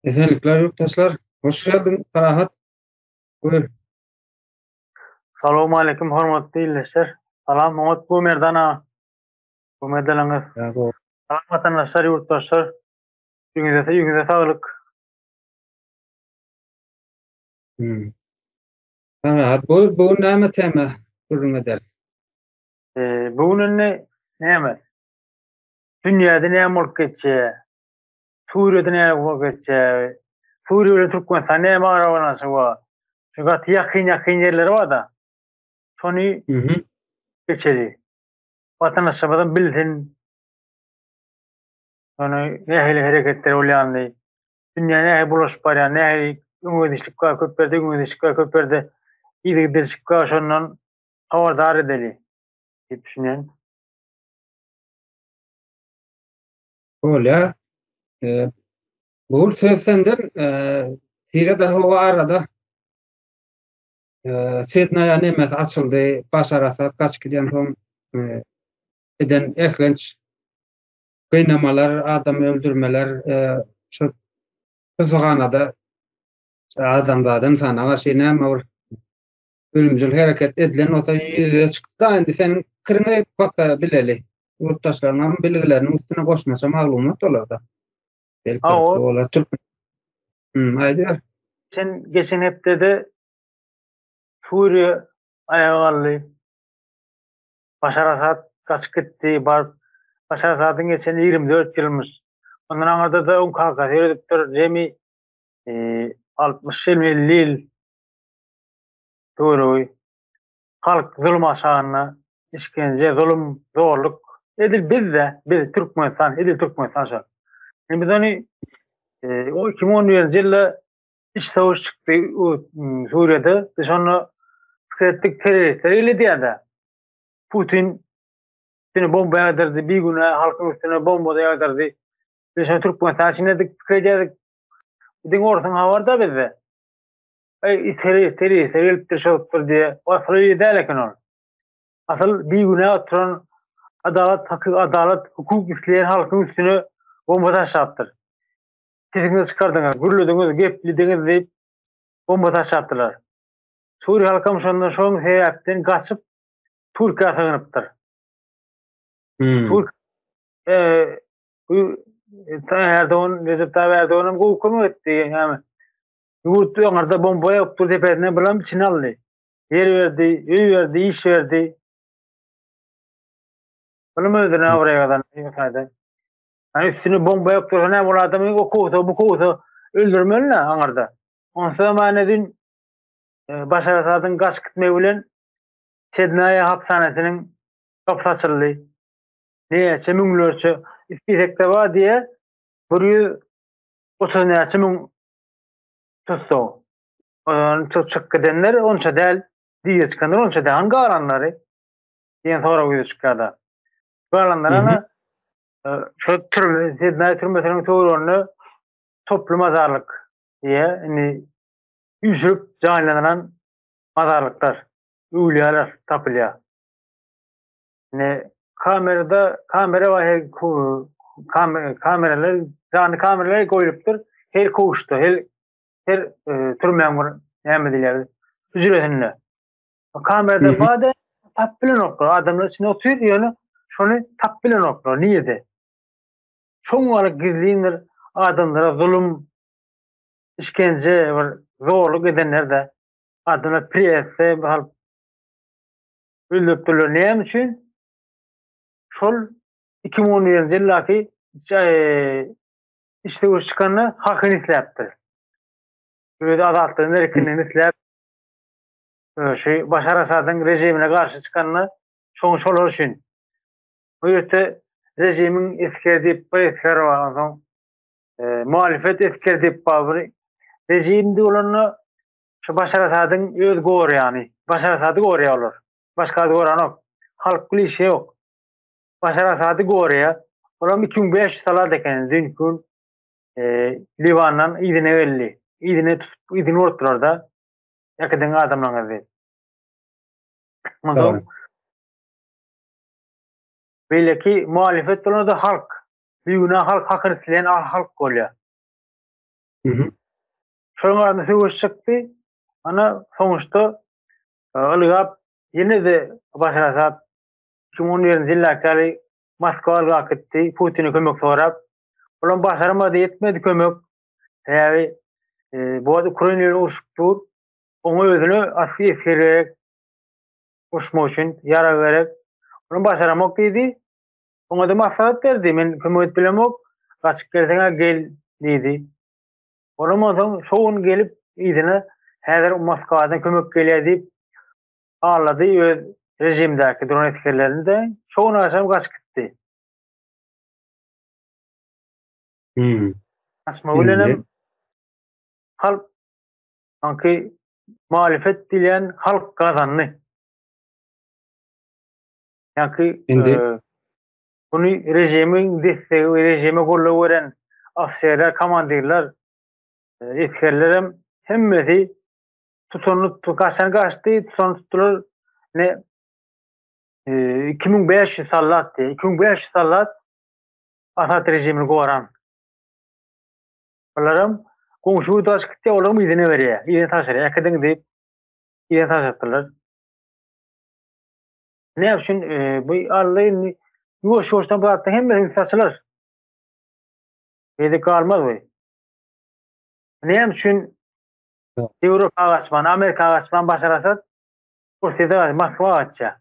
Esenlikler yurttaşlar. Hoş geldin Farahat. Buyur. Salamu alaikum hormatly dinleyijiler. Salam Muhammed bu merdana. Bu merdalaňyz. Ya bu. Salam vatandaşlar, yurttaşlar. Ýüňize saglyk. Hmm. Farahat. Bu näme tema? Gürrüň eder. Bugün näme? Dünýäde näme bolup geçýär? Suriýede näme bolup geçýär? Suriýede Türkmenistan näme arabanasy bar? Şu gat ýakyn ýerleri bar da. Şonu geçeli. Vatandaşlardan bilsin. Şonu nähili hereketler bolýandy. Dünýä näme bulaşyp barýar? Nähili öňüňizlikkä köperde ýygydyşykka şondan habardar edeli diýip düşünýän. Bolýa. Bu sözsenden tire de hova arada Sednaya nemet açıldı. Başar Asad kaç giden son eden ehlenç kıynamalar, adam öldürmeler, şu kızıganada adamlardan sana var şey näme ol ölümcül hareket edilen olsa yüze çıktı. Endi sen kırmay baka bileli. Yurttaşlarına bilgilerini üstüne koşmasa maglumat olar da. Belki O olar Türk. Aýdy. geçen hepde Suriye ayağı Başar Asad kaçıp gitti. Başar Asad'ın geçen 24 yılmış. Ondan aňarda da KKK teröristler jemi 60 50 yıl doğru halk zulüm aşağına işkence, zulüm, zorluk edil biz Türkmenistan şu. Biz onu o 2010 yılda iç savaş çıktı Suriye'de. Biz onu tükettik teröristler öyle diýär. Putin üstüne bomba yağdırdı, bir güne halkın üstüne bomba da yağdırdı. Biz onu Türkmenistan içine tükettik. Bizim ortadan havarda bizde. Teröristler şoktur diye. Asıl öyle değil ekin ol. Asıl bir güne oturan adalet, hukuk işleyen halkın üstüne bomba taşattır. Sesinizi çıkardınız, gürlüdünüz, geplediniz deyip bomba taşattılar. Suriye halkı şondan şoň sebäpden gaçyp Türkiýe sığynypdyr. Recep Tayyip Erdoğan'ın hukumu etti. Yani, yurttu yanarda bomba yoktur tepesine bulan içine aldı. Yer verdi, öy verdi, iş verdi. Bunu mu öldürün oraya kadar? Yani üstüne bomba yoktur. Ne bu adamı o bu kovuta öldürmeli ne anarda? Onsa zamanedin Başar Asad'ın kaç gitmeyi bilen Sednaya hapishanesinin kapısı açıldı. Niye? Müňlerçe istekde var diye burayı 30 näçe müň tuttu. Çok gidenler onça däl diýe çykanlar onça däl galanlary. Diýen sonra güýe çykada. Galanlara şu Sednaya türmesiniň töwerlerini toplu mazarlyk diye indi üsüp jaýlanan mazarlyklar, öwliýalar tapylýar. Ne kamera var kameralar canlı kameralar koyulupdur. Her koğuşta her türmen näme diýerler ücretinde. Kamerada bada tap bilen oklar adamlar içine oturuyor ýöne şonu tap bilen oklar niýede? Çoň wagt gizliňler adamlara zulüm işkence we zorluk edenler de adamlar presse hal öldüripdirler näme üçin? Şol 2010 ýyllaky işte çıkanı hakkını isläpdir. Böyle azalttığında erkinliğini isläp Başar Asad'ın rejimine karşı çıkanını şol üçün. Bu ýerde rejimin eskerdiýip var. Muhalefet eskerdiýip bar. Rejimde olanny şu Başar Asad'ın öz gorýany. Başar Asad'ı gorýarlar. Başka goran ok. Halk bilýär ok. Başar Asad'ı gorýar. Olam 2005 salarda eken dünkün Livan'dan idine belli. İdine ortalarda yakıdın adamlarına ver. Tamam. Böyle ki muhalefet olan da halk. Bir günah halk hakkını sileyen halk oluyor. Hı hı. Şoň arasynda söwüş çykdy. Ana soňuşda ılgap ýene de başarasat 2017-nji ýylda Moskwaga gaketdi, Putin'e kömek sorap. Ulan başaramady, etmedi kömek. Täbi bu wagt Ukraina uruşupdyr. Oňa özüne askeri gerek, uruşmak üçin ýara gerek. Ulan başaramak diýdi. Oňa da maslahat berdi. Men kömek etbilemok, gaçyp gelseňä gel diýdi. Olamazam şoň gelip ýygyna häzir Moskwadan kömek gelýär diýip ağlady öz rejimdäki dron etkerlerini de şoň aşam gaçyp gitdi. Hımm. Aşma Indi. bilenem halk sanki muhalefet dileyen halk kazandı. Yani Indi. bunu rejimin desteği, rejime kolluk veren askerler, komandirler, etkerlerim hemmeti tutanıp kaçan kaçtı, tutanıp tuttular ne 2500 sallat diye. 2500 sallat Asad rejimini kovaran. Onlarım komşu taş gitti, oğlum izine veriyor. İzine taşırıyor. Ekadın deyip izine taşırttılar. Ne yapsın? Bu Allah'ın yuvaş yuvaştan bıraktı. Hem de saçılır. Yedi kalmaz bu. Ne yapsın? Avrupa ağaçman, Amerika ağaçman başarasat Rusya'da Moskva ağaçça.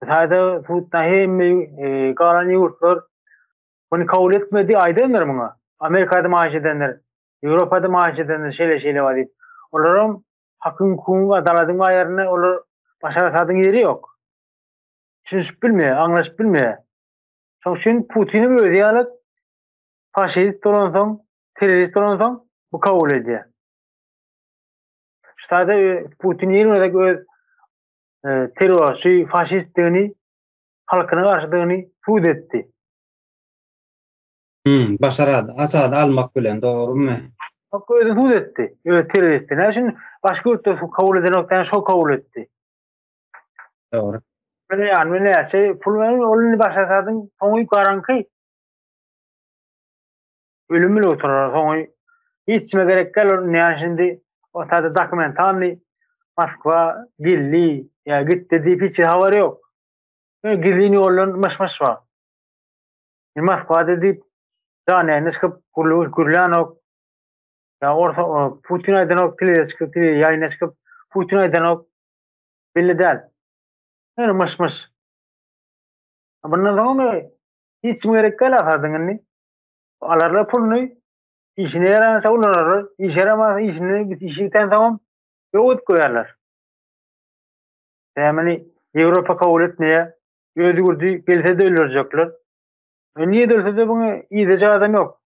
Sayda tuttan hem kalan yurtlar bunu kabul etmedi aydınlar buna. Amerika'da maaş edenler, Avrupa'da maaş edenler şeyle var deyip. Onların hakkın hukukun adaletinin ayarını onlar başarasatın yeri yok. Düşünüp bilmiyor, anlaşıp bilmiyor. Sonuçta Putin'i böyle diyalet faşist olan son, terörist olan son bu kabul ediyor. Sadece Putin yerine de terörist, faşistliğini, halkına karşılığını hud etti. Başaradı. Asadı almak bilen doğru mu? Bak öyle hud etti. Öyle teröristi. Ne için başka ülkede kabul eden noktadan çok kabul etti. Doğru. Böyle yani ne şey Fulmen'in oğlunu başlasadın sonu garankı. Ölümüyle oturur sonu. Hiç mi gerek gel ne şimdi o tadı dokumentanlı Moskva gilli ya git dediği hiç haber yok. Gizlini olan mış var. Moskva dedi yani ne çıkıp Gurlanok ya orta Putin aydanok tili çıkıp tili yayına çıkıp Putin aydanok belli değil. Yani mış. Bundan sonra hiç mi gerek gel afardın ni? Alarla pulunu işine yaramasa ulanırlar. İş yaramasa işten tamam yoğurt koyarlar. Yani Avrupa kabul etmeye özgürlüğü gelse de öldürecekler. Niye de ölse de bunu iyi de adam yok.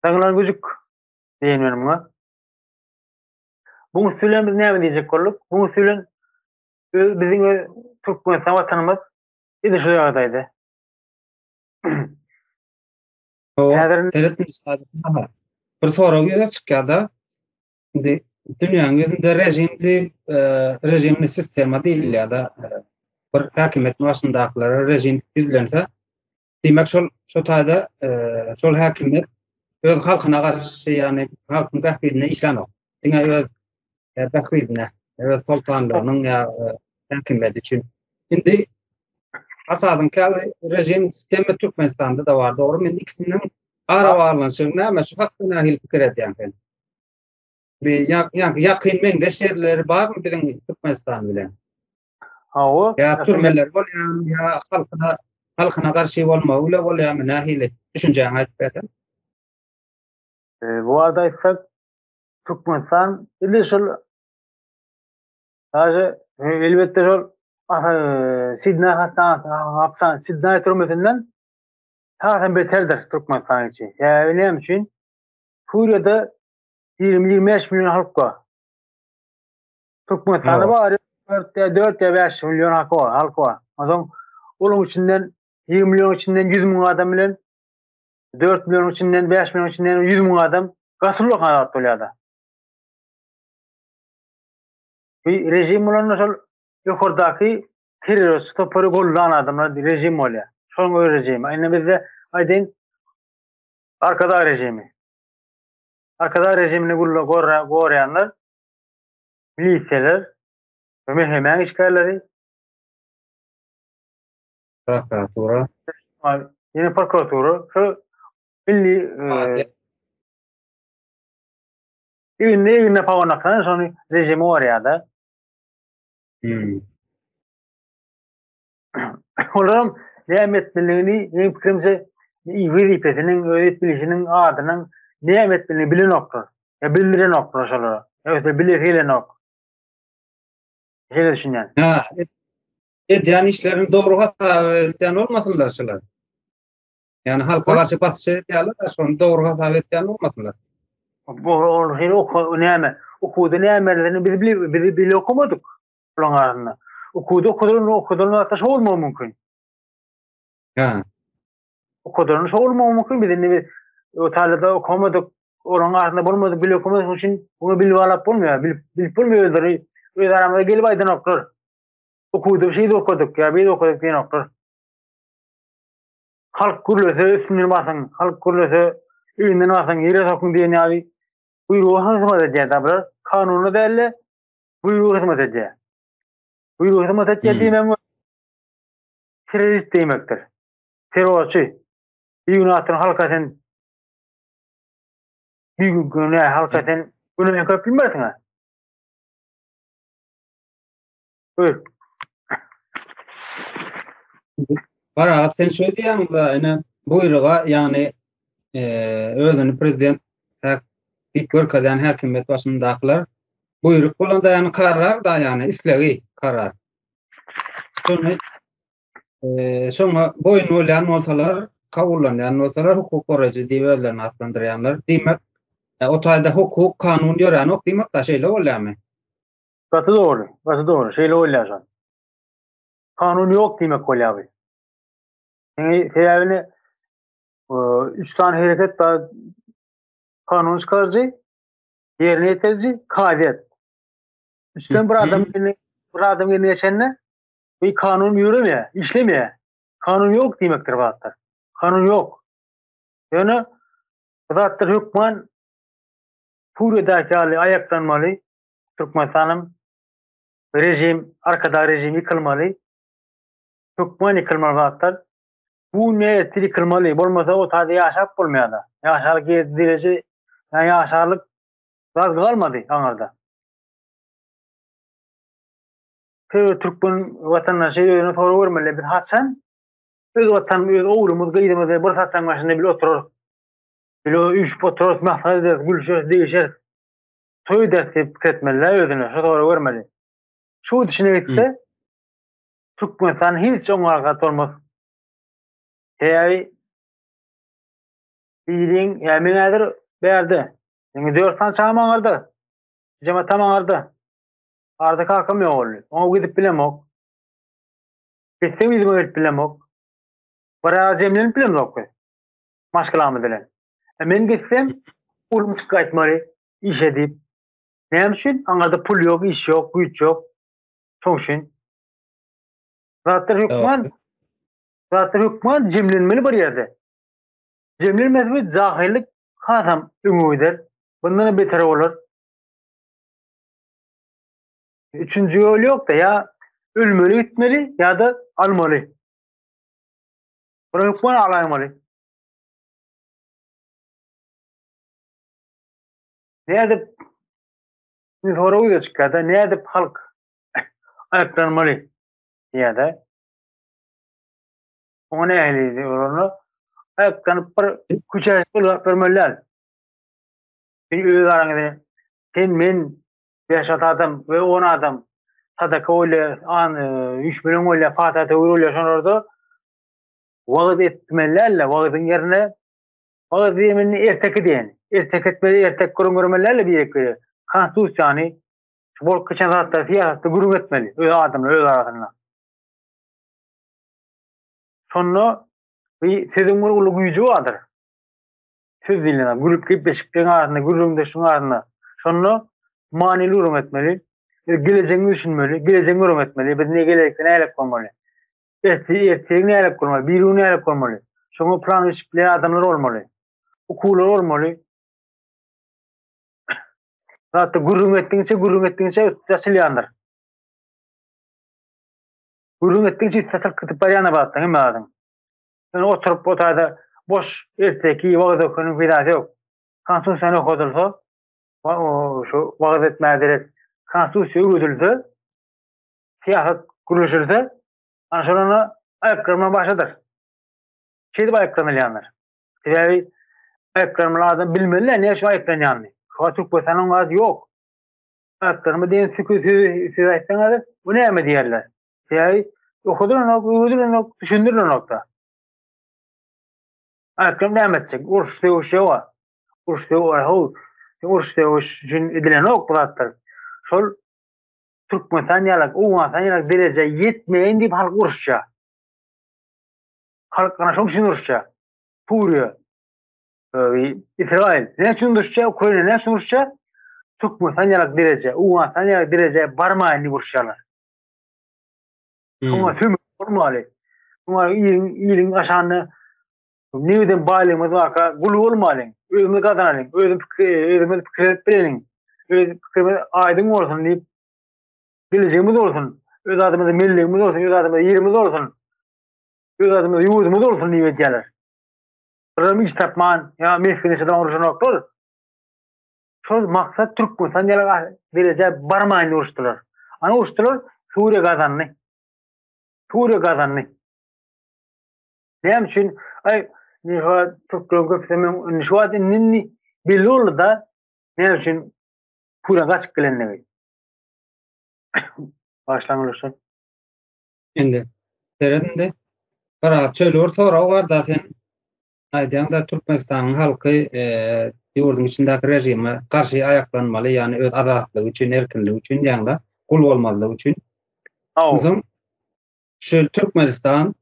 Sanılan gözük diyemiyorum buna. Bunu söyleyen biz ne diyecek olduk? Bunu söyleyen bizim Türkmenistan vatanımız bir şu yağdaydı. O Häzir tereddüt sadece bir soru göze çıkýarda. Indi dünýäň özünde rejimli sistema diýilýär-de. Bir häkimet başyndakylara rejim düzlense, demek şol taýda şol häkimet öz halkyna garşy, ýani halkyň bähbidine işlenok. Diňe öz bähbidine, öz sultanlygynyň ýa häkimet üçin. Indi Asadyň rejim sistemi Türkmenistanda da bar. Doğru mu? İkisinin ara bağlanışyny näme şu hakda nähil pikir edýän. Bir ýakyn meňde şerleri bar mı biziň Türkmenistan bilen? hawa Ya türmeler bolýan, ya halkyna garşy bolmagy bolýan nähili düşünjäň aýdyp berdim. bu arada ise Türkmenistan ile şol elbette şol Sidney hapsan Sidney türmesinden hasan beterdir Türkmenistan için. Ya öyle için Suriye'de 20-25 milyon halk var. Türkmenistan'da var 4-5 milyon halk var. O zaman onun içinden 20 milyon içinden 100 milyon adam bilen 4 milyon içinden 5 milyon içinden 100 milyon adam gasuluk hayat oluyor da. Bir rejim olan nasıl yukarıdaki terör stopörü kullanan adamlar rejim oluyor. Son o rejim. Aynı bizde aydın arkada rejimi. arkada rejimini gorayanlar, milisiyalar, hemen işgalleri, prokuratura, yine prokuratura, şu milli evinde pavanaktan sonra rejimi oraya Olaram nimetlerini en fikrimce vazifesinin öğretmeninin adının nimetlerini bilen nokta. Ya bildiren nokta şolara. Evet bilen nokta. Şöyle düşünen. ha, yani işlerin doğru hata eden olmasınlar şular. Yani halka karşı batış ediyorlar da sonra doğru hata eden olmasınlar. Bu şey okudu nimetlerini biz okumadık. Ulan arasında. Okudun ataş olmam mümkün. Ha, Okudun olmam mümkün. Biz o talada okumadık. Oran arasında bulmadık, bile okumadık için bunu bilip alıp bulmuyor. Bilip bulmuyorlar. Öz aramada gelip aydın oklar. Okuduğum şeyi de okuduk ya. Bir de okuduk diye oklar. Halk kurulöse üstünden basın. Halk kurulöse üstünden basın. Yere sokun diye ne abi. Buyruğu hizmet edeceğiz abla. Kanunu değerli. Buyruğu hizmet edeceğiz. Buyruğu hizmet edeceğiz diyemem. Terörist demektir. Terörçü. Bir gün atın halkasın. Bir gün halkasın. Bunu yapıp bilmezsin ha. Buyur. para sen söylediğin da yine buyruğa yani özünü prezident dip görkeden hakimiyet başındakiler buyruk bolan da yani karar da yani isleği karar. Sonra boyun olan olsalar kabullanyan olsalar hukuk koruyucu diye adlandıryanlar demek o tayda hukuk kanun gören ok demek da şeyle olamı. Katı doğru. Katı doğru. Şeyle oylayacaksın. Kanun yok demek oluyor abi. Yani sevabini 3 tane hareket daha kanun çıkarıcı, yerine yetirici, kadet. Üstten bir adam yerine geçenle bir kanun yürümüyor, işlemiyor. Kanun yok demektir bu hatta. Kanun yok. Yani bu hatta hükmen Suriye'deki hali ayaklanmalı. Türkmenistan'ın rejim, arkada rejim yıkılmalı. Hükmen yıkılmalı hatta. Bu ne etki yıkılmalı. Olmasa o tadı yaşap olmuyor da. Yaşarlık yedirici, yani yaşarlık gaz kalmadı anarda. Türkmen vatandaşı yönü soru vermeli bir hatsan öz vatan öz oğlumuz gıydımızda bir hatsan başında bir oturur. Böyle üç oturur mahfaz eder, gülüşür, değişir. Toy dersi etmeliler özüne, şu soru vermeli. Şu dışına gitse Türkmenistan hiç ona kat olmaz. Hey, bilin yemin eder verdi. Yani 4 tane çağman vardı. Cema tamam vardı. Arda kalkamıyor oluyor. Onu gidip bilemok. Gitsem bizim gidip bilemok. Para cemlerin bilemok. Maşkalamı dilen. Men gitsem ulum çıkartmalı. İş edip. Ne için? Anlarda pul yok, iş yok, güç yok. Çok için. Evet. Zaten hükman cemlenmeli bir yerde. Cemlenmez mi cahillik kasam ümüdür. Bundan beter olur. Üçüncü yol yok da ya ölmeli gitmeli ya da almalı. Bunu hükman alaymalı. Ne edip soru uyuyor çıkardı. Ne edip halk ayaklanmalı ya da ona ehli onu ayaklanıp bir küçük vermeliler. Bir öz arangıda sen men 5 adam ve 10 adam sadaka öyle an 3 milyon öyle fatata öyle sonrada vaat etmelerle vaadın yerine vaat yeminini ertek diyen ertek etmeli ertek kurumlarla bir ekleri konstitusiyonu spor kıçan hatta siyasette gurum etmeli öyle adamlar öyle arasında sonra bir sözün ulu gücü vardır söz diline grup gibi beşiklerin arasında grubun dışının arasında sonra manili gurum etmeli geleceğini düşünmeli geleceğini gurum etmeli biz ne gelecekten elek olmalı erteğini elek olmalı bir ürünü elek olmalı sonra plan işbirliği adamlar olmalı okullar olmalı Zaten gurrun ettiğinse üstesel yandır. Gurrun ettiğinse üstesel kıtıp bariyana battın, hem adın. Yani oturup otada boş erteki vaqt okunan fidası yok. Konstitusiyon okudulsa, şu vaqt etmediler, konstitusiyon okudulsa, siyaset kuruluşursa, anşalana ayaklarına başladır. Şeydi bu ayaklanılyanlar. Sebebi ayaklanmalardan bilmeliler, ne şu ayaklanyanlar. Türk vatanın vaazı yok. Ayaklarımı deyin sükûsü ayaklanlar, bu ne mi diyerler? Sebebi okudulan düşündürülen nokta. Ayaklarım ne emedecek? Urş'ta o şey var. Urş'ta o için edilen ok bulatlar. Şol Türkmenistanyalak, Uğmansanyalak derece yetmeyen deyip halk urşça. Halk kana şol için urşça. Suriye, İsrail. Ne için urşça? Ukrayna ne için urşça? Türkmenistanyalak derece, Uğmansanyalak derece barmayın deyip urşçalar. Şoňa tüm olmaly. Şoňa ýylyň aşanyny newden baýlygymyz barka gulu bolmaly. Özüňi gazanalyň, özüňi pikir bileň. Öz pikirimiz aýdyň bolsun diýip bilijigimiz bolsun. Öz adymyzy milligimiz bolsun, öz adymyzy ýerimiz bolsun. Öz adymyzy ýurdumyz bolsun diýip edýärler. Birim iş tapman, ýa mehkine şedan uruşanoklar. Şol maksat Türkmenistanyalak derece barmaýyn uruşdylar. Ana uruşdylar Suriýe gazanny. Suriýe gazanny. Näme üçin niha Türkler göpsemen nişwat inni belli oldu da näme üçin pura gaçyp gelenligi. Başlanýarlar. Endi serinde bir çölür sonra var da sen aýdýanda Türkmenistanyň halky ýurdun içindäki rejime garşy ayaklanmaly, ýani öz azatlygy üçin, erkinligi üçin, ýa-da kul bolmalylygy üçin. Bizim şu Türkmenistan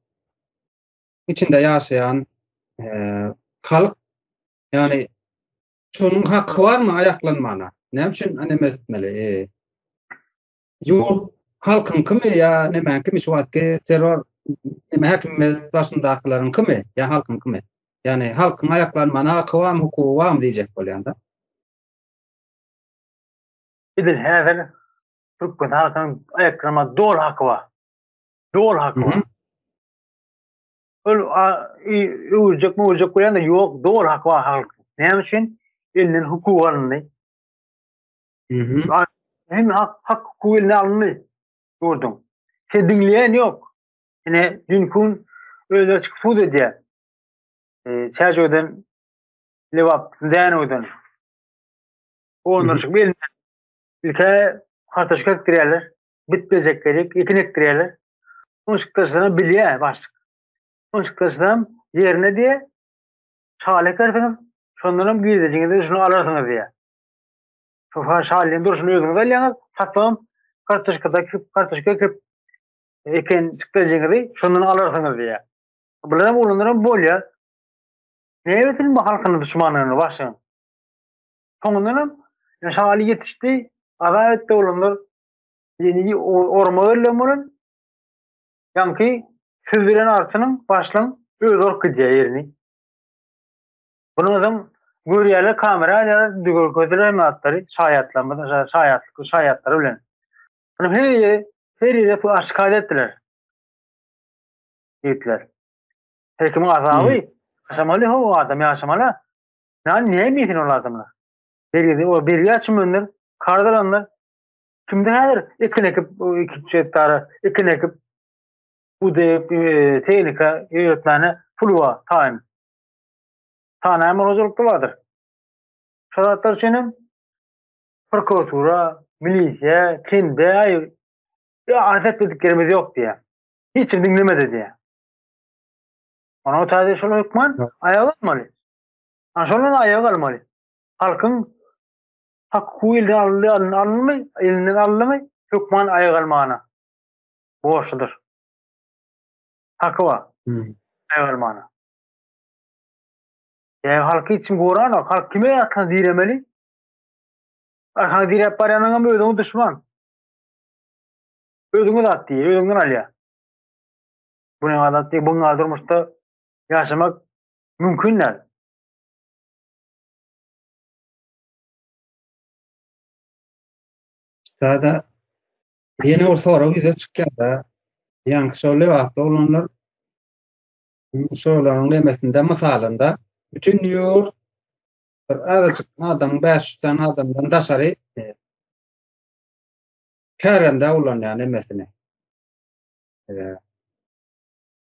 içinde ýaşaýan halk, ýani şonuň hakkı barmy ayaklanmana? Näme üçin aneme etmeli? Ýurt halkyň kimi ýa näme kimi şu wagtky terror näme häkim başyndakylaryň kimi ýa halkyň kimi? Ýani halkyň ayaklanmana hakkı barmy, hukuky barmy diýjek bolýanda. Edil häzir Türkmen halkynyň ayaklanma dol hakkı bar. Dol hakkı bar. Öwürjek bolýanda ýok, dol hakkı bar halk. Näme üçin? Eliniň hukuky alındy. Hem hak hukuky eline alındy. Gördüm. Sen dinleyen yok. Yine dünkün öyle açık su dedi. Çerçöden levap zeynodan. Onlar çık bir ülke kartaşık ettirerler. Bitmeyecek gerek. Ekin ettirerler. Onun çıktasına bilye başlık. Onun çıktasına yerine diye şalek edersiniz. Şunların gideceğinizi şunu alırsınız diye. Şofa şalin duruşunu özünüz alyanız. Saklım kartaşık ekip eken çıkacağınızı şundan alırsınız diye. Bunların bulunduğundan bol ya. Ne evetin bu halkının düşmanlığını başlayın. Sonundan şali yetişti. Adalette olunur. Yeni ormalarla bunun. Yankı süzdüren arsının başlan öz orkı diye yerini. Bunun adam görüyorlar kamera gözler matları şayatları bilen. Bunu her yere bu aşikayet ettiler. Gittiler. Hekimin azabı yaşamalı o adam yaşamalı. Niye misin o adamlar? O bir yaşamındır. Kardalanlar. Kimde her ekin ekip bu da tehnika yönetmeni fulva tayin. Tanayım rozulukta vardır. Şaratlar senin prokuratura, milisiya, kinde adet dediklerimiz yok diye. Hiç dinlemedi diye. Ona o tarzı şöyle hükman ayağa kalmalı. Şöyle ayağa kalmalı. Halkın hakkı elinden alınmı hükman ayağa kalmağına. Borçludur. Hakkı var. Ayağa kalmağına. Halkı için goran o. Halk kime arkan diremeli? Arkan direp baryanına özüňi düşman. Özüňi zat diye, özüňden alýa. Buny adat diye, buňa durmuşda ýaşamak mümkin näme? Sada yeni o soru bize çıkýanda ýa-ni şol wagtda olanlar şoların demesinde mysalynda bütün ýurt bir azajyk adam 500 adamdan daşary kärende ulan ýa nemesine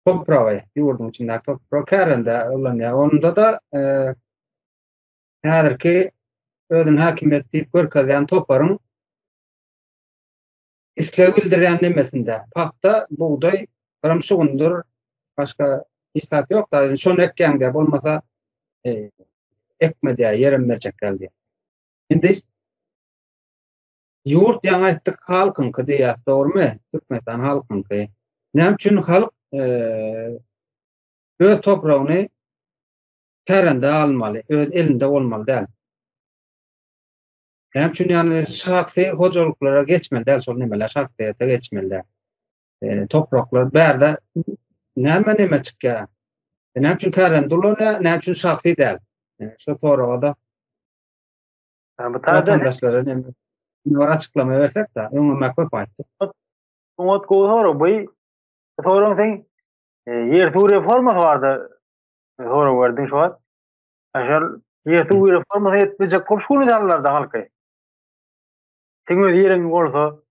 topragy ýurdun içinde toprak kärende ulan ýa onda da häzirki özüni hakimiýet diýip görkezýän toparyň isleg bildirýän nemesinde paxta, buğday, gramşugundur, başga istat ýok da şonu ekýände bolmasa ekmedi ýerem berjek geldi. Indi ýurt ýa aýtdyk halkynky diýär, dogrymy? Türkmenistan halkynky. Näme üçin halk öz topragyny kärende almaly, öz elinde bolmaly däl. Näme üçin ýani şahsy hojalyklara geçmeli däl, şol nemeler şahsyýata geçmeli. Topraklar bärde näme çykýar? Näme üçin kärende bolar, näme üçin şahsy däl? Şo torada Bu taýda vatandaşlara näme açıklama bersek da öňüme köp aýtdy. Umut goýary bu soraň sen ýertü reformasy bardy. Hora berdiň şu an. Aşal ýertü reformasy etmejek köp şunularlarda halky. Sen öz ýeriň bolsa,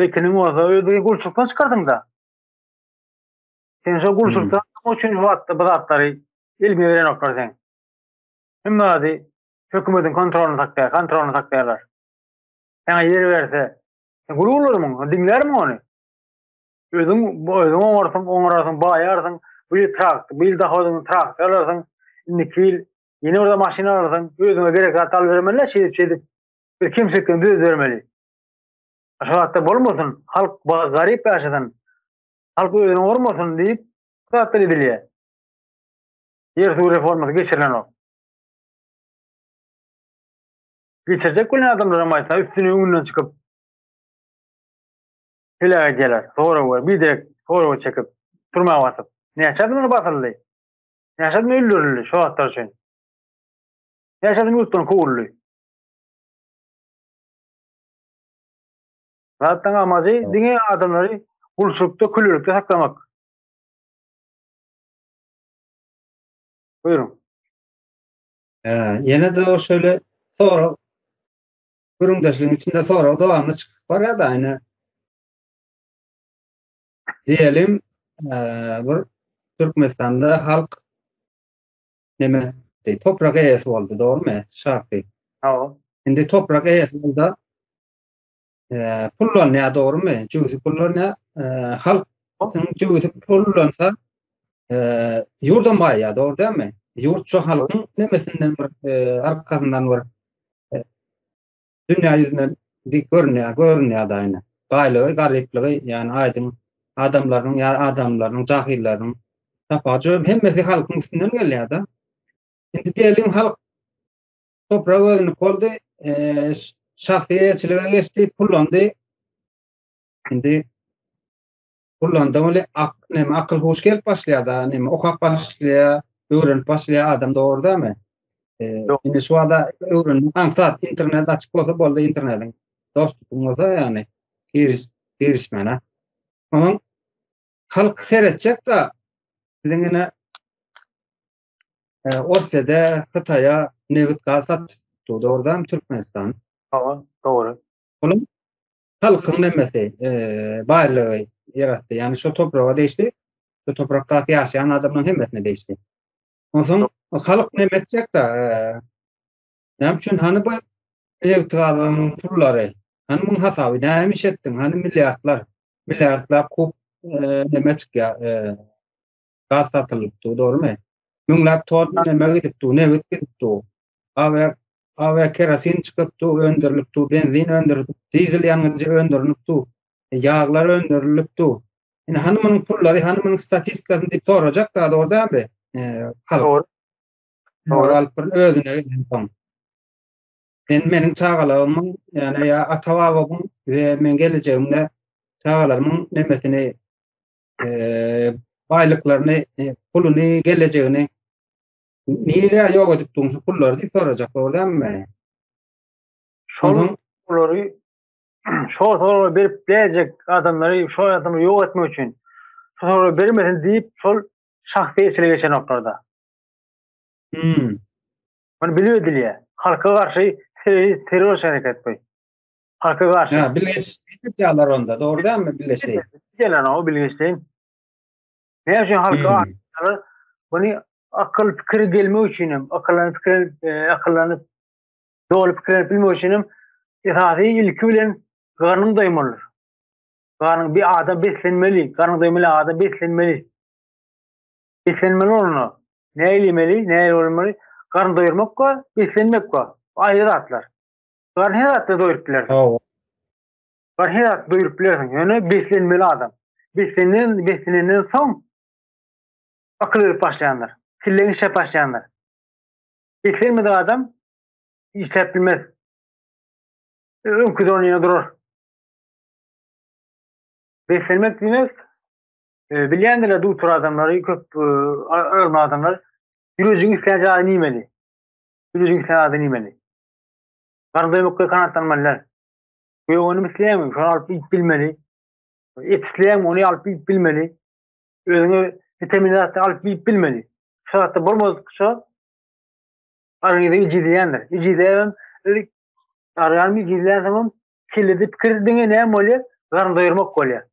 ikiniň bolsa, öýdeki gulçukdan çykardyň da. Sen şo gulçukdan üçin wagtda bizatlary ilmi beren oklarsyň. Hemmadi hökümetiň kontrolyny takdaýarlar. Sana yer berse, gurulurmy? Diňlermi ony? Özüň oňarasyň, baýarsyň, bu ýyl trakt, bu ýyl daha öňe trakt alarsyň, indiki ýene orada maşina alarsyň, özüňe gerek atal bermeli, şeýdip bir kimsekden düz bermeli. Şo wagtda bolmasyn, halk garyp ýaşasyn, halk özüne gormasyn diýip zatlar edilýär. Yer reformasy geçirilen o. Geçirecek olan adamlara maysa üstüne öňünden çykyp hilage geler, sonra var, bir direk sonra çekip turmağa basyp. Näçe onu basyldy? Näçe öldürildi şu atlar üçin? Näçe ýurtdan kovuldy? Zatdan amacı diňe adamlary gulçukda, külürükde saklamak. Buyurun. Yine de o şöyle sonra gürüňdeşligiň içinde sonra dowamly çykyp barýar da aýna diýelim bir Türkmenistanda halk neme toprak eýesi boldy, dogrymy? Şahsy. Hawa. Indi toprak eýesi bolda pullanýar, dogrymy? Jüzi pullanýar, halk jüzi pullansa ýurdan baýýar, dogry dälmi? Ýurt şu halkyň nemesinden bir arkasyndan bir dünýä ýüzünden dik görünýär da aýna. Gaýlygy, garyplygy, ýani aýdyň adamlaryň, jahilläriň tapajy hemmesi halkyň üstünden gelýär da. Indi diýelim halk toprak özüni boldy, şahsyýetçilige geçdi, pullandy. Indi pullandy öyle akyl hoş gelip başlaýar da, okap başlaýar, öwrenip başlaýar adam, dogry dälmi? Indi şu anda öwrenip aňsat internet açyk bolsa boldy, internetiň dostupy bolsa ýani girişmene. Ama halk seyredecek da bizimine Orse'de Kıtay'a nevit gaz satdı. Doğrudan Türkmenistan. Hawa, dogry. Onun halkın nemesi baýlygy yaratdı. Yani şu toprağa değişti. Şu toprakta yaşayan adamın hemmesine değişti. Ondan halk nemetecek da näme üçin hani bu elektriklerin pullary, hani bunun hasaby näme iş etdiň, hani milyardlar kup nemeçik ya gaz satylypdy, dogrymy? Müňläp ton neme gidipdi, nevit gidipdi. Awa kerosin çykypdy, önderilipdi, benzin önderilipdi, dizel ýanyjy önderilipdi, ýaglar önderilipdi. Ine hanymyň pullary, hanymyň statistikasyny diýip sorajak da, dogry dälmi? Halk. Doğru. Özüne gelýän. Meniň çağalarymyň, ýani ata-babamyň we men gelejegimde çağalarymyň nemesini baýlyklaryny, puluny, gelejegini niýe ýok edip durýan pullary diýip sorajak, dogry dälmi? Şol pulary Soru berip bilecek adamları şu adamı yok etmek için soru vermesin deyip sol şahsi esile geçen noktada. Bunu biliyor diliye. Halka karşı terör hareket koy. Halka karşı. Ya birleşikler onda. Doğru değil mi birleşik? Gelen o bilgisayarın. Ne için halka karşı? Bunu akıl fikri gelmek için, akıllanıp doğru fikir bilmek için İhadi ilki bilen karnın doymalı. Karnın bir adam beslenmeli. Karnın doymalı adam beslenmeli. Beslenmeli onu. Ne yemeli, ne olmalı? Karnı doyurmak var, beslenmek var. Ayrı atlar. Karnı her atta doyurup bilersin. Karnı her atta doyurup bilersin. Yani beslenmeli adam. Beslenenden son akıl verip başlayanlar. Sillerin işe başlayanlar. Beslenmedi adam işe bilmez. Önküde onun durur. Beslenmek demek bilyenler de otur adamları, köp ölme adamlar. Yürüyüşün ihtiyacı adını imeli. Yürüyüşün ihtiyacı adını imeli. Karın doymak kanatlanmalılar. Ve onu misleyemem. Şunu alıp ilk bilmeli. Etkileyem onu alıp ilk bilmeli. Özünü vitaminatı alıp ilk bilmeli. Şu hatta bulmazdıkça arayıda icidiyenler. İcidiyen arayan icidiyen zaman kirledi fikir dine ne oluyor? Karın doyurmak oluyor.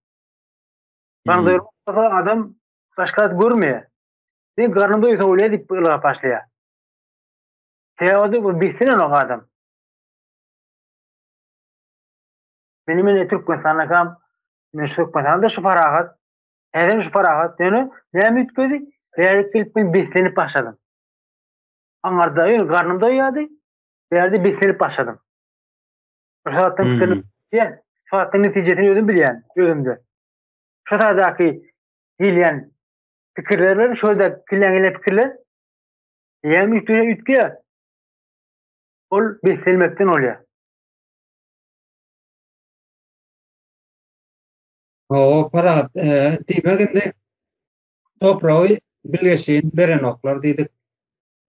Karın doyurmak adam başka görmüyor. Sen karnın doyursa oluyor deyip başlıyor. Teodu bu bilsin o adam. Benim ne Türk insanına kam Türk insanında şu farahat. Hem şu farahat yani ne mütkedi? Reallik ben beslenip başladım. Angarda yani karnımda yadı. Yerde beslenip başladım. Şu neticesini özüm bilen. Özümde. Şu tadaki hilyen fikirler şöyle kilen fikirler. Yani ütüye ol beslenmekten oluyor. O para demek toprağı birleşin beren oklar dedik.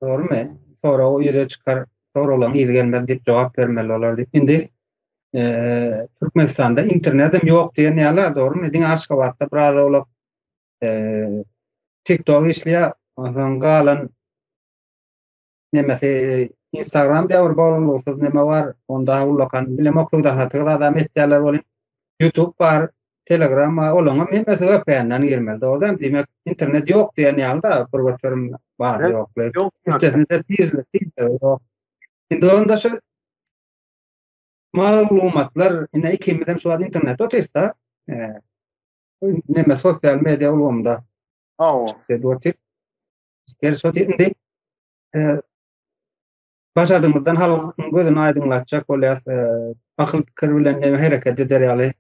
Doğru mu? Sonra o yere çıkar. Sonra olan izlenmez deyip cevap vermeli olar deyip. Şimdi Türkmenistan'da internetim yok diye ne ala doğru mu? Edin Aşkabat'ta biraz olup TikTok işliyor. Ondan galan nemesi Instagram devir bağlılıksız neme var. Onda ulakan bilem okuyda hatırda adam etkiler olayım. YouTube var. Telegram var. Olağım nemesi öpeyenler girmeli. Doğru mu? Demek internet yok diye ne alda provokatörüm var yok. Yok. İstesinde yok. Şimdi onda şu malumatlar yine ikimizden şu an internet otesta neme sosyal medya olumda doğru gerçi başardığımızdan halkın gözünü aydınlatacak oluyor akıl fikir bilen neme hareket eder yani.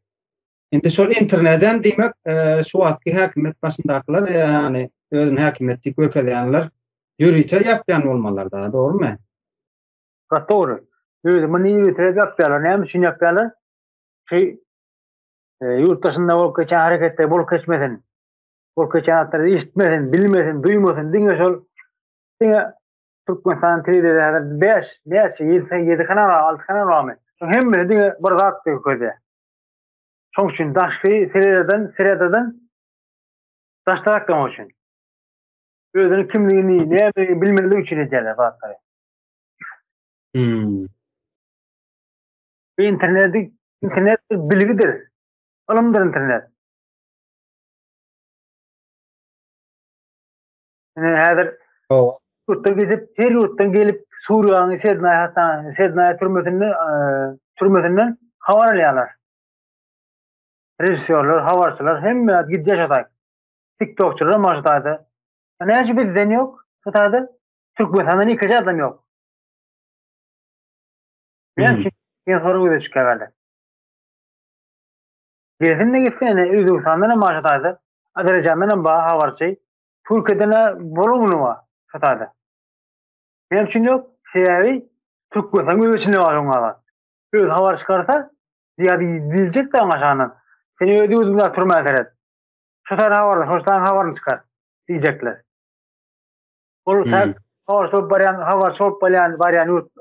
Şimdi şu internetten demek şu anki hükümet başındakiler yani özün hükümeti görkezenler yürüyüşe yapyan olmalılar da doğru mu? Doğru. Bunu yürüterek yapıyorlar. Ne için yapıyorlar? Yurt dışında olup geçen harekette bol geçmesin. Bol geçen hatları işitmesin, bilmesin, duymasın. Dine sol Türkmenistan TV'de 5, 7 kanal, 6 kanal var mı? Hem de dine bir zat koydu. Çok için daşlı seriden daştarak da için. Özünün kimliğini, ne bilmediği için ederler bazıları. İnternet bilgidir. Alımdır internet. Yani hazır her yurttan gelip Suriye'nin Sednaya türmesinden havar alıyorlar. Rejisörler, havarçılar hem gidecek atak. TikTokçular maçtaydı. Ne acı bir düzen yok. Sataydı. Türkmenistan'dan yıkacak adam yok. Yani şimdi sonra uyda çıkarlardı. Gelsin de gitsin. Özbekistan'dan maçtaydı. Azerbaycan'dan bağ havarçı. Türkiye'den volumunu var. Sataydı. Benim için yok. Sebebi Türkmenistan göğsünde var onlarla. Öz havar çıkarsa ziyade dizilecek de aşağıdan. Seni ödüyorlar turmaya seret. Şu tane havarını çıkar diyecekler. Olursa havar soğuk barayan yurt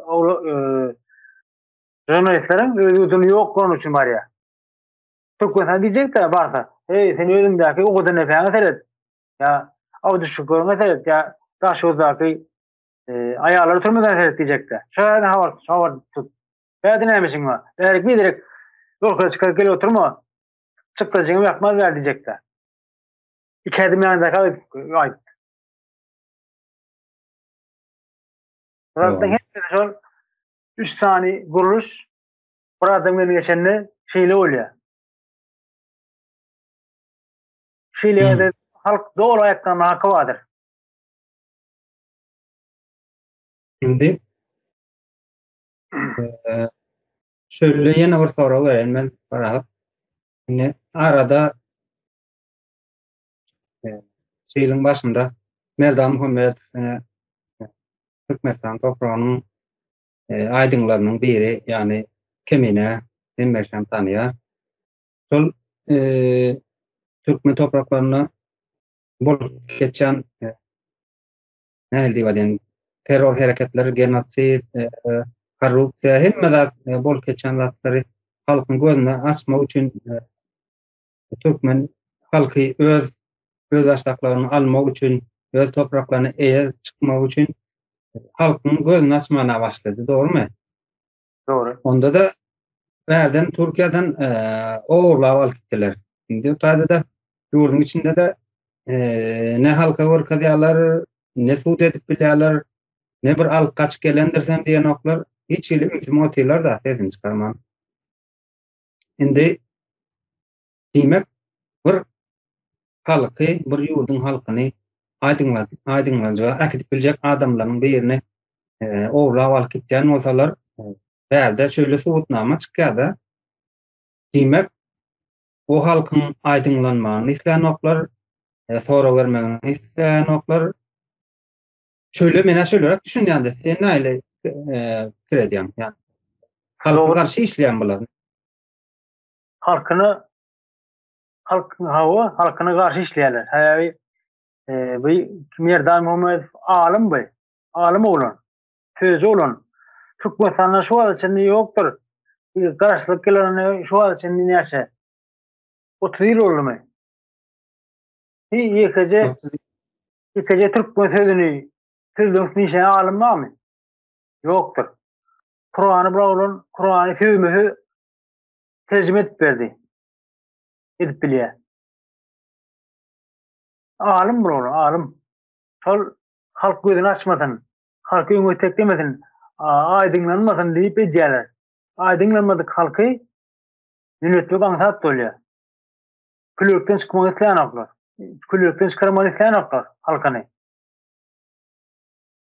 Jurnalistlerin özüdünü yok onun için var ya. Türkmen diyecek de varsa, hey sen özündeki o kadar nefes et. Ya Abdüşşükür'ün meselet ya Taşyoz'daki ayarları turmadan meselet diyecek de. Şöyle hava tut. Ya dinlemişsin mi? Derek bir direkt yol çıkar gel oturma. Çıkacağını yapmaz ver diyecek de. İki adım yanında kalıp ay. Zaten Doğru. hep şöyle 3 saniye kuruluş buradan geçenle şeyle oluyor. Şeyle de halk doğru ayaktan hakkı vardır. Şimdi şöyle yeni bir soru vereyim ben Farhat. Şimdi arada şeyin başında Merdan Muhammed Türkmenistan toprağının aydınlarının biri yani Kemine Demirşem tanıya. Sol Türkmen topraklarına bol geçen ne diýýärdiň terör hareketleri, genotsid, korrupsiýa hemme bol geçen zatlary halkyň gözüne açmak üçin Türkmen halky öz açdaklaryny almak üçin, öz topraklaryny eýe çykmak üçin halkyň gözüni açmana başlady, dogrymy? Doğru. Onda da bärden Türkiýeden oğurlap alyp gitdiler. Indi taýda ýurdun içinde de ne halka görkezýärler, ne suud edip bilýärler, ne bir alyp gaçyp gelendirsem diýen oklar hiç ilim motiwler da sezin çykarman. Indi diýmek bir halky, bir ýurdun halkyny aýdyňlaryja akdyp biljek adamlaryň birini oğurlap alyp gitýän bolsalar bärde şöyle suwutnama çykýar. Diýmek, o halkyň aýdyňlanmagyny isleýän oklar, sora vermegini isleýän oklar şöyle mene şöyle düşünýärdi. Sen näle pikir edýäň? Yani halka Doğru. garşy işleýän bular. Halkyny halkyna garşy işleýärler. Häýär bu Merdan Muhammed alim bu. Alim bolan. Sözü olan. Türkmenistan'da şu an içinde yoktur. Karşılık gelen şu an içinde neyse. 30 yıl oldu mu? Yekece Türkmen sözünü sözün nişe alim var mı? Yoktur. Kur'an'ı bırakılın, Kur'an'ı sözümüzü tercüme edip verdi. Edip biliyor. Alim bu olan, alim. Sol halk gözünü açmadan, halkı öňe teklemedin, aydınlanmasın deyip edýärler. Aydınlanmadık halkı yönetmek ansat bolýar. Külükden çıkmak isleýän oklar. Külükden çıkarmak isleýän oklar halkany.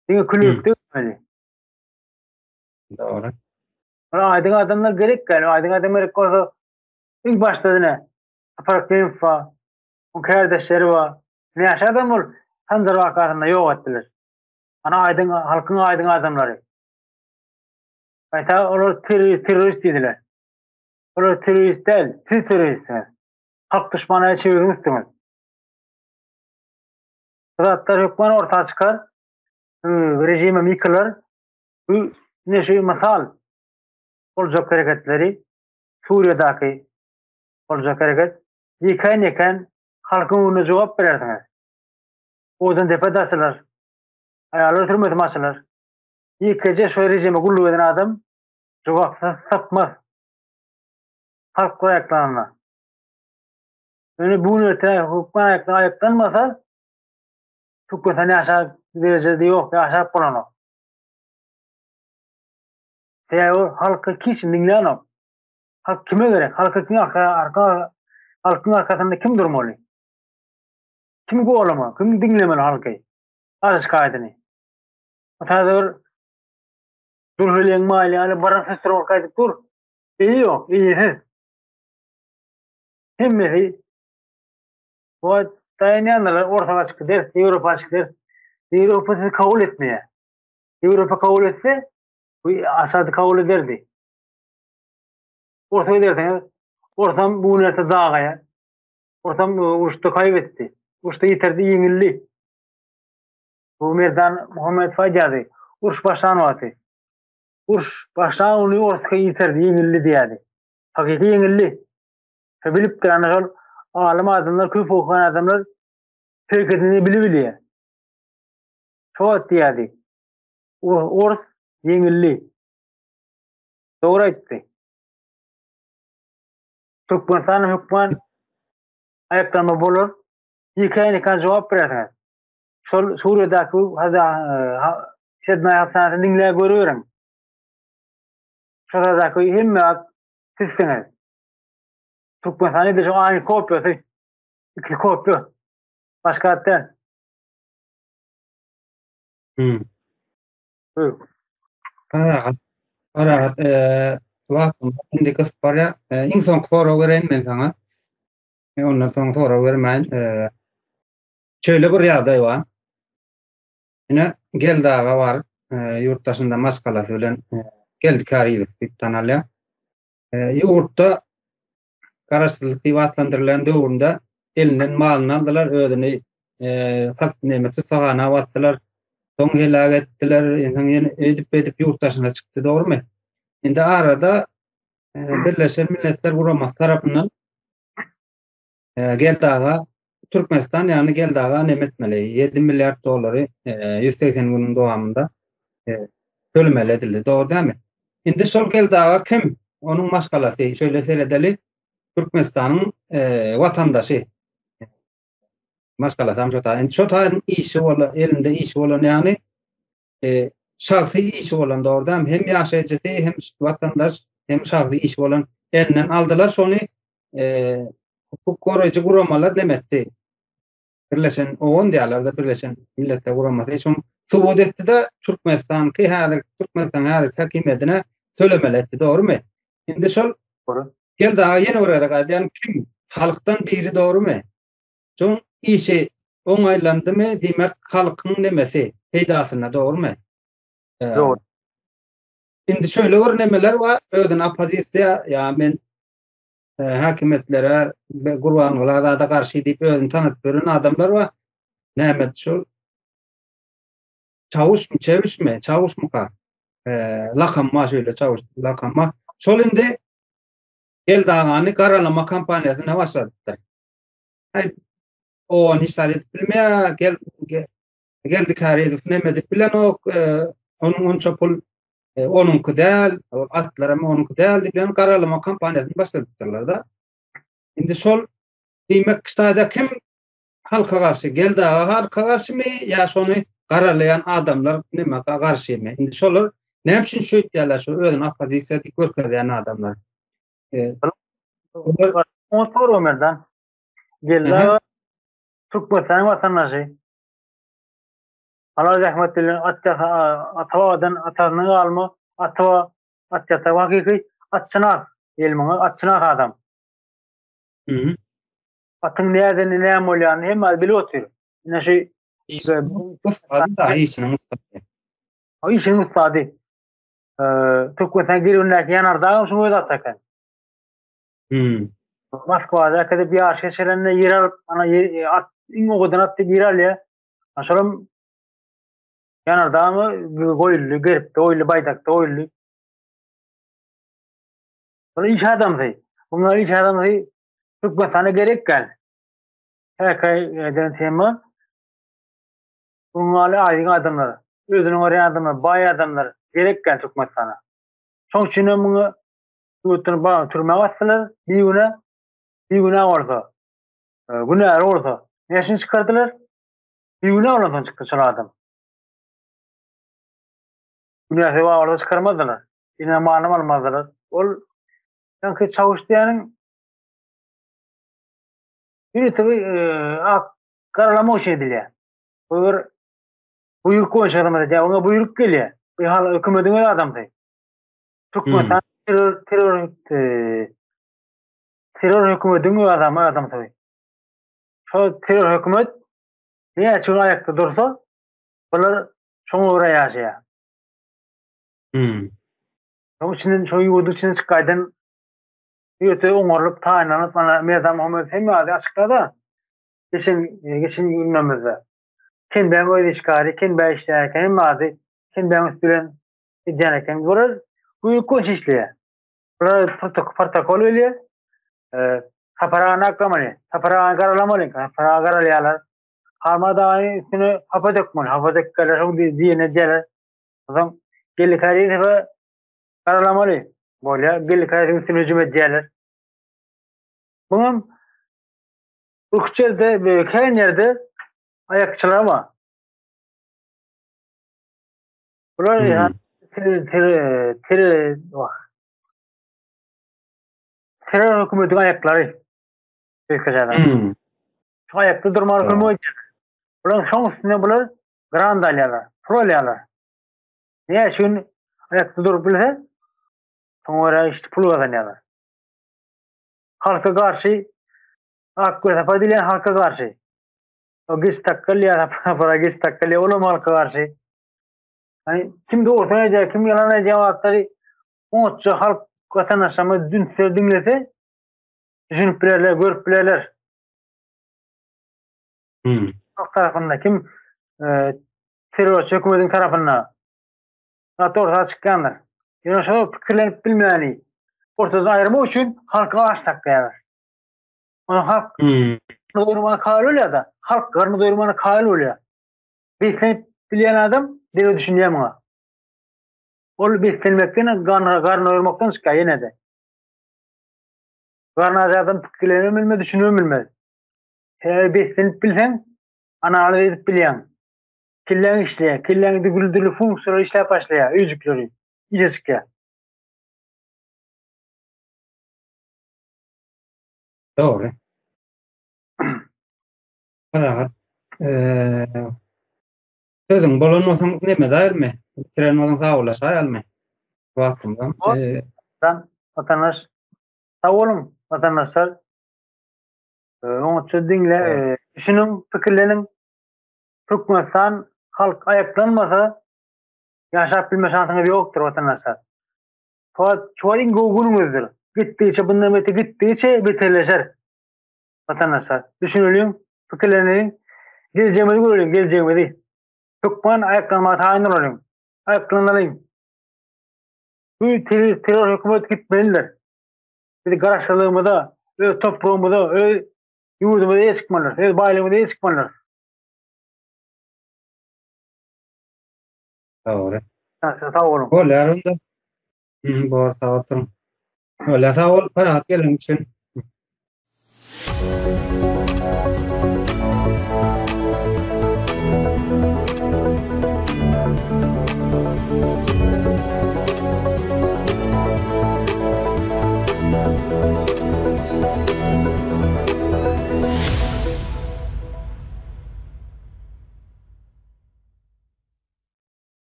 Diňe külükde ömeli. Doğru. Aydın adamlar gerek gel. Aydın adamlar gerek olsa ilk başta ne? Apartman fa, o kardeşleri var. Ne yaşadan ol? Hanzar vakasında yok ettiler. Ana aydın halkın aydın adamları. Hatta onlar terörist dediler. Onlar terörist değil, siz teröristsiniz. Halk düşmanına çevirmişsiniz. Zaten hükmen ortaya çıkar. Rejime yıkılır. Bu ne şey misal. Olacak hareketleri Suriye'deki olacak hareket yıkan halkın önüne cevap verirsiniz. O yüzden tepedasılar. Ayarlı oturmasınlar. Yıkıcı şu rejime kullu eden adam cevapsız sapmaz. Halk ayaklarına. Yani bunu hükmen ayaklanmasa çok kötü aşağı derecede yok. Aşağı bulan o. Halkı kim dinleyen o? Halk kime göre? Halkın arkasında kim durmalı? Kim kovalama? Kim dinlemeli halkı? Az şikayetini. Hatta dur hüleyen mali, ali baran sesler orkaydı dur. İyi yok, iyi. Hemmesi bu dayanyanlar ortağa çıkı der, Avrupa çıkı der. Avrupa sizi kabul etmeye. Avrupa kabul etse bu Asad'ı kabul ederdi. Ortaya derseniz ortam bu üniversite dağaya. Ortam uçta kaybetti. Uçta yitirdi, yenildi. Bu Merdan Muhammed Facadı. Uç başlanmadı. uruş başa onu ortaya yitirdi, yeňildi diýdi. Hakiki yeňildi. Bilip duran şol alim adamlar, köp okuyan adamlar tekidini bilip bilýär. Şoňa diýdi. Orus yeňildi. Dogry aýtdy. Türkmenistan hükmen ayaklanma bolar. Hikaýene jogap berýär. Şol Suriýadaky Sedna haýatany dinläp görüyorum. Şuradaky hemme sistemi. Türkmenistany da şu aynı kopyası. İki kopya. Başka hatta. Parahat, parahat, indi kısıp var ya, insan sonra vereyim ben sana. Ondan sonra vermeyin. Şöyle bir yağday var. Yine gel dağa var. Yurttaşında maskalası bilen geldik araydık bir tanalya. Yurtta karasızlık divatlandırılan döwüründe elinden malını aldılar, özüni fakt nemeti sahana bastılar. Soň helak etdiler, edip yurttaşyna çykdy, dogrymy? Indi arada Birleşen Milletler Guraması tarapyndan Geldaga Türkmenistan ýani Geldaga nemetmeli 7 milyar dolary 180 günüň dowamında tölemeli edildi, dogry dämi? Indi şol Geldaga kim? Onuň maskalasy şöyle seredeli Türkmenistanyň watandaşy. Maskalasam şota. Indi şotanyň işi bolan, elinde işi bolan ýani şahsy işi bolan, dogry dämi? Hem ýaşaýjysy, hem watandaş, hem şahsy işi bolan elinden aldylar, şonu hukuk goraýjy guramalar demetdi. Birleşen oğun diýerler, Birleşen Milletler Guramasy şoň subut etdi-de Türkmenistanyňky häzir Türkmenistan häzir häkimetine tölemeli etdi, dogrymy? Indi şol gel daha ýene orada galýan kim? Halkdan biri, dogrymy? Şoň işi oňaýlandymy? Diýmek halkyň nemesi peýdasyna, dogrymy? Dogry. Indi şöyle bir nemeler var, özüne opozisiýa, ýa men häkimetlere gurbanlyğa da garşy diýip özüni tanyp beren adamlar var. Näme şol çawuşmy, çewişmi, çawuşmyka lakamma şöyle çavuş lakamma. Şol indi Geldagany garalama kampaniýasyna başladylar. O nisat edip bilmeýär, geldik harýyp näme edip bilen onuň onça pul onunky däl, atlara onunky däl diýip garalama kampaniýasyny başladylar da. Indi şol diýmek istada kim halka garşy, Geldaga halka garşymy ýa şonu garalayan adamlar näme garşymy? Indi şolar näme üçin şu diýerler, şu özüni opozisiýa dik görkezýän adamlar. O soru Ömer'den. Geldaga Türkmenistan vatandaşy. Allah rahmet eylesin. Atawadan atanyň almy, atýata hakiki atçynak, elmiňi atçynak adam. Atyň näden näme bolýany hem bilip otur. Näşe o işin ustady. Türkmenistan girýänler ýanardagym şuňa da takan. Moskvada kadar bir aşk şerenle yer alıp ana iň oňdan atdy yer alýa. Aşaram ýanardagym goýuldy, gerip doýly, baýdak doýly. Ol iş adamdy. Bunlar iş adamdy. Türkmenistana gerek gal. Häkay eden tema. Bunlar aýdyň adamlar. Özüniň oraya adamlar, baý adamlar gerek gal Türkmenistana. Şoň üçin muňa götürüp türmäge atdylar. Bir güne orada. Günler orada. Neşin çıkardılar? Bir güne oradan çıktı şol adam. Günler orada çıkarmadılar. Yine manım almadılar. Ol sanki çavuş diýeniň bir tabi karalama o şey dilýär. Buyruk koşarmada diýär, ona buyruk gelýär. Bir hal hökümetiň adamdy. Türkmenistan terör hökümetiň adam tabi. Şo terör hökümet näme üçin aýakda dursa, bular şoňa görä ýaşaýar. Şoň üçin şo ýurdu üçin çykaýdan ýöte oňarlyp taýlanyp mana Mirzam Muhammed hem ýaly açykda geçen günlemizde. Kim ben öyle işgari, kim ben işlerken hem adi, kim ben üstülen edýäneken bular bu koşuşlýar. Bular protokol öyle. Haparana akamaly. Haparana garalamaly. Haparana garalýarlar. Harmada üstüne hapa dökmeli. Hapa dökkeler şoň diýene diýerler. Oňa gelikleri we garalamaly. Bolýa gelikleri üstüne hüjüm edýärler. Bunun ırkçılda ve her yerde ayakçılar var. Bunlar yani terör hükümetin ayakları. Şu ayakta durmalı hükümet. Bunlar son üstüne bunlar grand alyalar, pro alyalar. Niye şimdi ayakta durup bilse sonra işte pul kazanıyorlar. Halka karşı hakkı sefa dileyen halka karşı. O giz takkalya, para giz takkalya, oğlum halka karşı. Yani kim doğru söyleyecek, kim yalan edecek hakları onca halk vatandaşlarımız dün dinlese düşünüp bilirler, görüp bilirler. Halk tarafında kim terörist hükümetin tarafında ortaya çıkanlar. Yani şu fikirlenip bilmeyeni ortadan ayırma için halka aç takkayalar. Onu halk doyurmana kail oluyor da halk karnı doyurmana kail oluyor. Beslenip bilen adam deli düşünüyor bana. Ol beslenmekten karnı doyurmaktan çıkıyor yine de. Karnı adam fikirlerini bilmez, düşünüyor bilmez. Eğer beslenip bilsen analiz edip bilen. Killen işleyen, killen de güldürlü fonksiyonel işler başlıyor, yüzükleri, iyice çıkıyor. Doğru. Rahat. Sözün bolunmasan neme dairmi? Kirenmadan sağ ola sayalmi? Vaktimdan. Vatandaş, sağ olun vatandaşlar. Onu dinle, düşünün, fikirlerin tutmazsan, halk ayaklanmasa yaşap bilme şansınız yoktur vatandaşlar. Çoğalın goğunumuzdur. Gittiğince bundan beti gittiğince beterleşer vatandaşlar. Düşünülüyorum, fikirlerini geleceğimizi görüyorum, geleceğimizi. Tukman ayaklanma tayin olalım. Ayaklanalım. Bu terör hükümet gitmeliler. Dedi garaşlığımıza, toprağımıza, yurdumuza çıkmalılar, baylığımıza çıkmalılar. Doğru. Sağ olun. Olar onda. Doğru sağ olun. Ola sağ ol, para at gelin için.